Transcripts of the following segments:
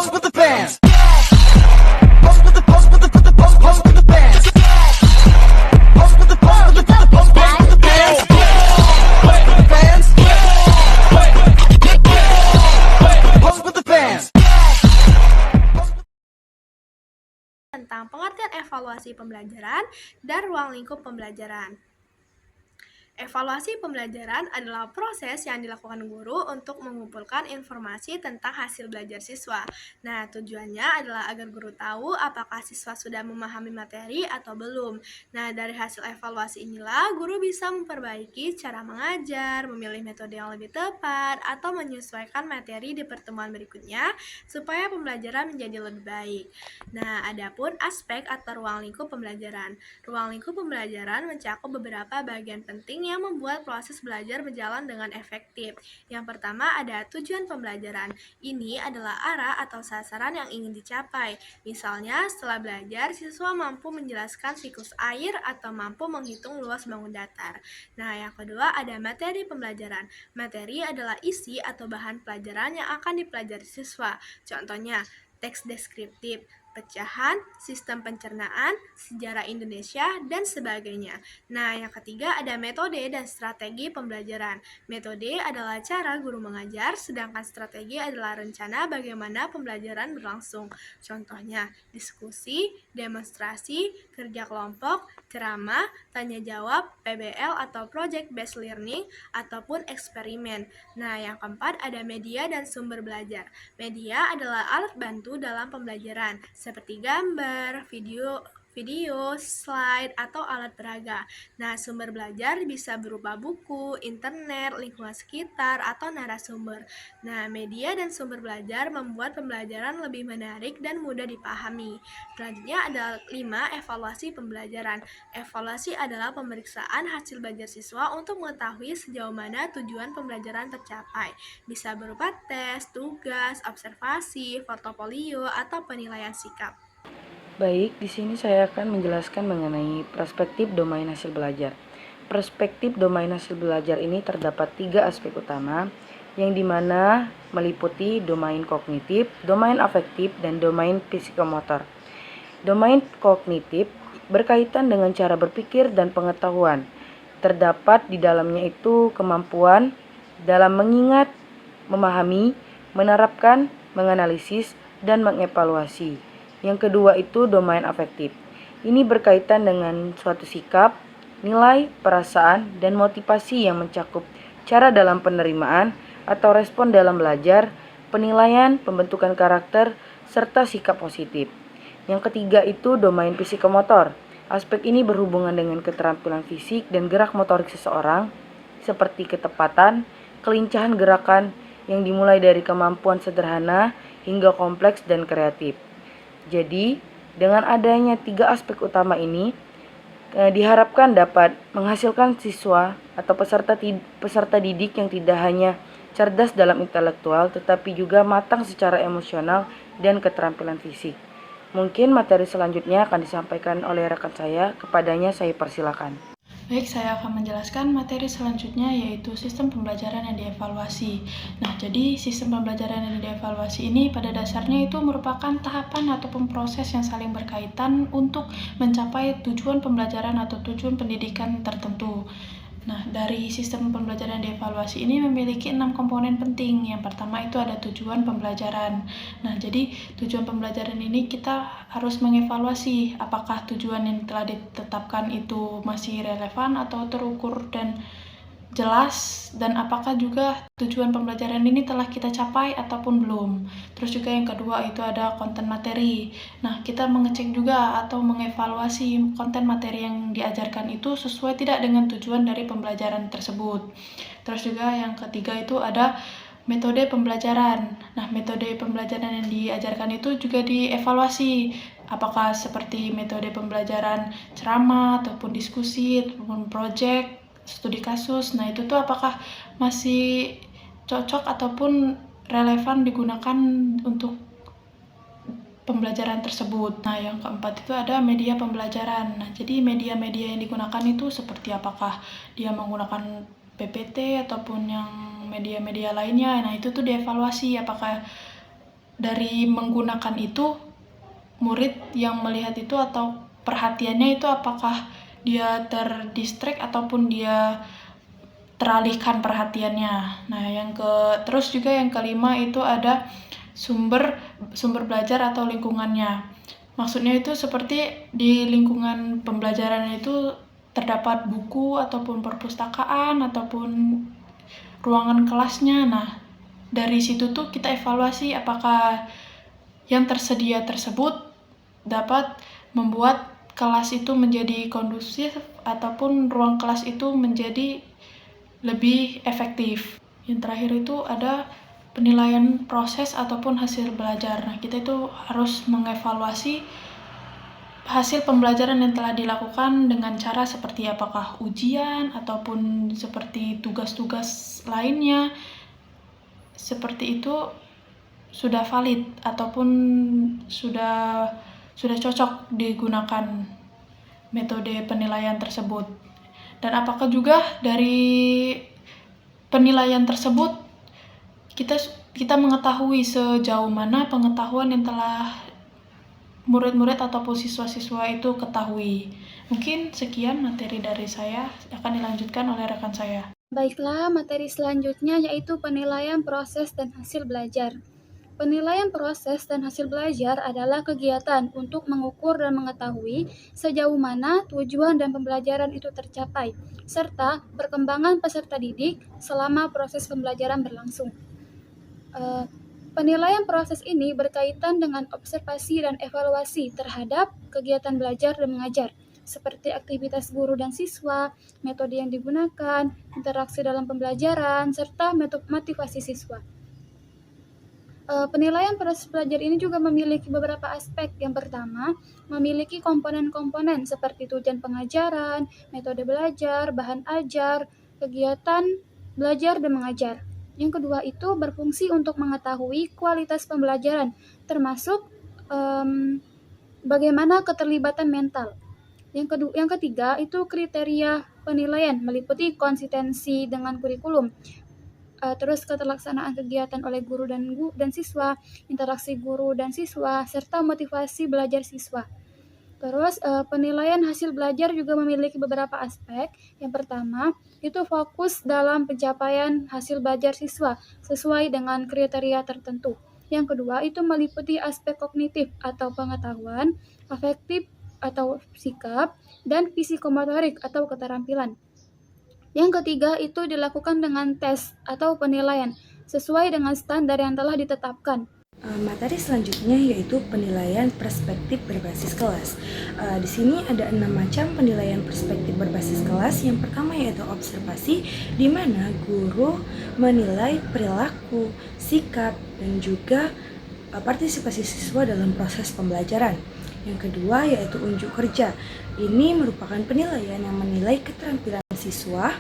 Pump with the bands. Pump with the pump with the put the pump with the bands. Pump with the pump with the put the pump with the bands. Pump with the bands. Pump with the bands. Tentang pengertian evaluasi pembelajaran dan ruang lingkup pembelajaran. Evaluasi pembelajaran adalah proses yang dilakukan guru untuk mengumpulkan informasi tentang hasil belajar siswa. Nah, tujuannya adalah agar guru tahu apakah siswa sudah memahami materi atau belum. Nah, dari hasil evaluasi inilah guru bisa memperbaiki cara mengajar, memilih metode yang lebih tepat, atau menyesuaikan materi di pertemuan berikutnya supaya pembelajaran menjadi lebih baik. Nah, adapun aspek atau ruang lingkup pembelajaran. Ruang lingkup pembelajaran mencakup beberapa bagian penting yang membuat proses belajar berjalan dengan efektif. Yang pertama ada tujuan pembelajaran. Ini adalah arah atau sasaran yang ingin dicapai. Misalnya, setelah belajar, siswa mampu menjelaskan siklus air atau mampu menghitung luas bangun datar. Nah, yang kedua ada materi pembelajaran. Materi adalah isi atau bahan pelajaran yang akan dipelajari siswa. Contohnya, teks deskriptif, pecahan, sistem pencernaan, sejarah Indonesia, dan sebagainya. Nah, yang ketiga ada metode dan strategi pembelajaran. Metode adalah cara guru mengajar, sedangkan strategi adalah rencana bagaimana pembelajaran berlangsung. Contohnya, diskusi, demonstrasi, kerja kelompok, ceramah, tanya jawab, PBL atau Project Based Learning, ataupun eksperimen. Nah, yang keempat ada media dan sumber belajar. Media adalah alat bantu dalam pembelajaran, seperti gambar, video, slide, atau alat peraga. Nah, sumber belajar bisa berupa buku, internet, lingkungan sekitar, atau narasumber. Nah, media dan sumber belajar membuat pembelajaran lebih menarik dan mudah dipahami. Selanjutnya ada 5 evaluasi pembelajaran. Evaluasi adalah pemeriksaan hasil belajar siswa untuk mengetahui sejauh mana tujuan pembelajaran tercapai. Bisa berupa tes, tugas, observasi, portofolio, atau penilaian sikap. Baik, di sini saya akan menjelaskan mengenai perspektif domain hasil belajar. Perspektif domain hasil belajar ini terdapat 3 aspek utama, yang dimana meliputi domain kognitif, domain afektif, dan domain psikomotor. Domain kognitif berkaitan dengan cara berpikir dan pengetahuan. Terdapat di dalamnya itu kemampuan dalam mengingat, memahami, menerapkan, menganalisis, dan mengevaluasi. Yang kedua itu domain afektif. Ini berkaitan dengan suatu sikap, nilai, perasaan, dan motivasi yang mencakup cara dalam penerimaan atau respon dalam belajar, penilaian, pembentukan karakter, serta sikap positif. Yang ketiga itu domain psikomotor. Aspek ini berhubungan dengan keterampilan fisik dan gerak motorik seseorang, seperti ketepatan, kelincahan gerakan yang dimulai dari kemampuan sederhana hingga kompleks dan kreatif. Jadi, dengan adanya 3 aspek utama ini, diharapkan dapat menghasilkan siswa atau peserta didik yang tidak hanya cerdas dalam intelektual, tetapi juga matang secara emosional dan keterampilan fisik. Mungkin materi selanjutnya akan disampaikan oleh rekan saya, kepadanya saya persilakan. Baik, saya akan menjelaskan materi selanjutnya yaitu sistem pembelajaran yang dievaluasi. Nah, jadi sistem pembelajaran yang dievaluasi ini pada dasarnya itu merupakan tahapan ataupun proses yang saling berkaitan untuk mencapai tujuan pembelajaran atau tujuan pendidikan tertentu. Nah, dari sistem pembelajaran dievaluasi ini memiliki 6 komponen penting. Yang pertama itu ada tujuan pembelajaran. Nah, jadi tujuan pembelajaran ini kita harus mengevaluasi apakah tujuan yang telah ditetapkan itu masih relevan atau terukur dan jelas, dan apakah juga tujuan pembelajaran ini telah kita capai ataupun belum. Terus juga yang kedua itu ada konten materi. Nah, kita mengecek juga atau mengevaluasi konten materi yang diajarkan itu sesuai tidak dengan tujuan dari pembelajaran tersebut. Terus juga yang ketiga itu ada metode pembelajaran. Nah, metode pembelajaran yang diajarkan itu juga dievaluasi. Apakah seperti metode pembelajaran ceramah ataupun diskusi ataupun project, studi kasus. Nah, itu tuh apakah masih cocok ataupun relevan digunakan untuk pembelajaran tersebut. Nah, yang keempat itu ada media pembelajaran. Nah, jadi media-media yang digunakan itu seperti apakah dia menggunakan PPT ataupun yang media-media lainnya. Nah, itu tuh dievaluasi apakah dari menggunakan itu, murid yang melihat itu atau perhatiannya itu apakah dia terdistract ataupun dia teralihkan perhatiannya. Nah, terus juga yang kelima itu ada sumber belajar atau lingkungannya. Maksudnya itu seperti di lingkungan pembelajaran itu terdapat buku ataupun perpustakaan ataupun ruangan kelasnya. Nah, dari situ tuh kita evaluasi apakah yang tersedia tersebut dapat membuat kelas itu menjadi kondusif ataupun ruang kelas itu menjadi lebih efektif. Yang terakhir itu ada penilaian proses ataupun hasil belajar. Nah, kita itu harus mengevaluasi hasil pembelajaran yang telah dilakukan dengan cara seperti apakah ujian ataupun seperti tugas-tugas lainnya. Seperti itu sudah valid ataupun sudah cocok digunakan metode penilaian tersebut. Dan apakah juga dari penilaian tersebut kita mengetahui sejauh mana pengetahuan yang telah murid-murid ataupun siswa-siswa itu ketahui. Mungkin sekian materi dari saya, akan dilanjutkan oleh rekan saya. Baiklah, materi selanjutnya yaitu penilaian proses dan hasil belajar. Penilaian proses dan hasil belajar adalah kegiatan untuk mengukur dan mengetahui sejauh mana tujuan dan pembelajaran itu tercapai, serta perkembangan peserta didik selama proses pembelajaran berlangsung. Penilaian proses ini berkaitan dengan observasi dan evaluasi terhadap kegiatan belajar dan mengajar, seperti aktivitas guru dan siswa, metode yang digunakan, interaksi dalam pembelajaran, serta motivasi siswa. Penilaian proses belajar ini juga memiliki beberapa aspek. Yang pertama, memiliki komponen-komponen seperti tujuan pengajaran, metode belajar, bahan ajar, kegiatan belajar dan mengajar. Yang kedua itu berfungsi untuk mengetahui kualitas pembelajaran, termasuk bagaimana keterlibatan mental. Yang ketiga itu kriteria penilaian, meliputi konsistensi dengan kurikulum, terus keterlaksanaan kegiatan oleh guru dan siswa, interaksi guru dan siswa, serta motivasi belajar siswa. Terus penilaian hasil belajar juga memiliki beberapa aspek. Yang pertama, itu fokus dalam pencapaian hasil belajar siswa sesuai dengan kriteria tertentu. Yang kedua, itu meliputi aspek kognitif atau pengetahuan, afektif atau sikap, dan psikomotorik atau keterampilan. Yang ketiga, itu dilakukan dengan tes atau penilaian sesuai dengan standar yang telah ditetapkan. Materi selanjutnya yaitu penilaian perspektif berbasis kelas. Di sini ada 6 macam penilaian perspektif berbasis kelas. Yang pertama yaitu observasi, di mana guru menilai perilaku, sikap, dan juga partisipasi siswa dalam proses pembelajaran. Yang kedua yaitu unjuk kerja. Ini merupakan penilaian yang menilai keterampilan siswa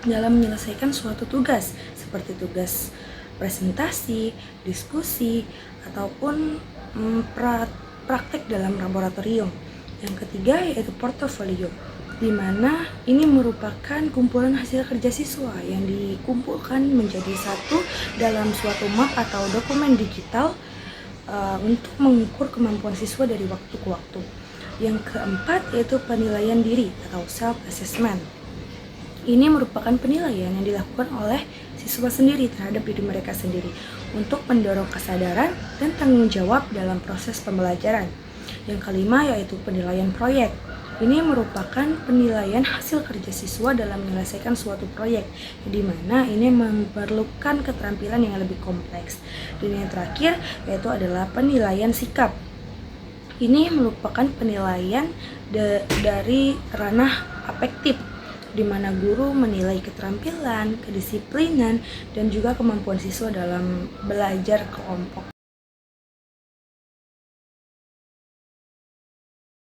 dalam menyelesaikan suatu tugas, seperti tugas presentasi, diskusi, ataupun praktek dalam laboratorium. Yang ketiga yaitu portofolio, di mana ini merupakan kumpulan hasil kerja siswa yang dikumpulkan menjadi satu dalam suatu map atau dokumen digital untuk mengukur kemampuan siswa dari waktu ke waktu. Yang keempat yaitu penilaian diri atau self-assessment. Ini merupakan penilaian yang dilakukan oleh siswa sendiri terhadap diri mereka sendiri untuk mendorong kesadaran dan tanggung jawab dalam proses pembelajaran. Yang kelima yaitu penilaian proyek. Ini merupakan penilaian hasil kerja siswa dalam menyelesaikan suatu proyek, di mana ini memerlukan keterampilan yang lebih kompleks. Dan yang terakhir yaitu adalah penilaian sikap. Ini merupakan penilaian dari ranah afektif, di mana guru menilai keterampilan, kedisiplinan, dan juga kemampuan siswa dalam belajar kelompok.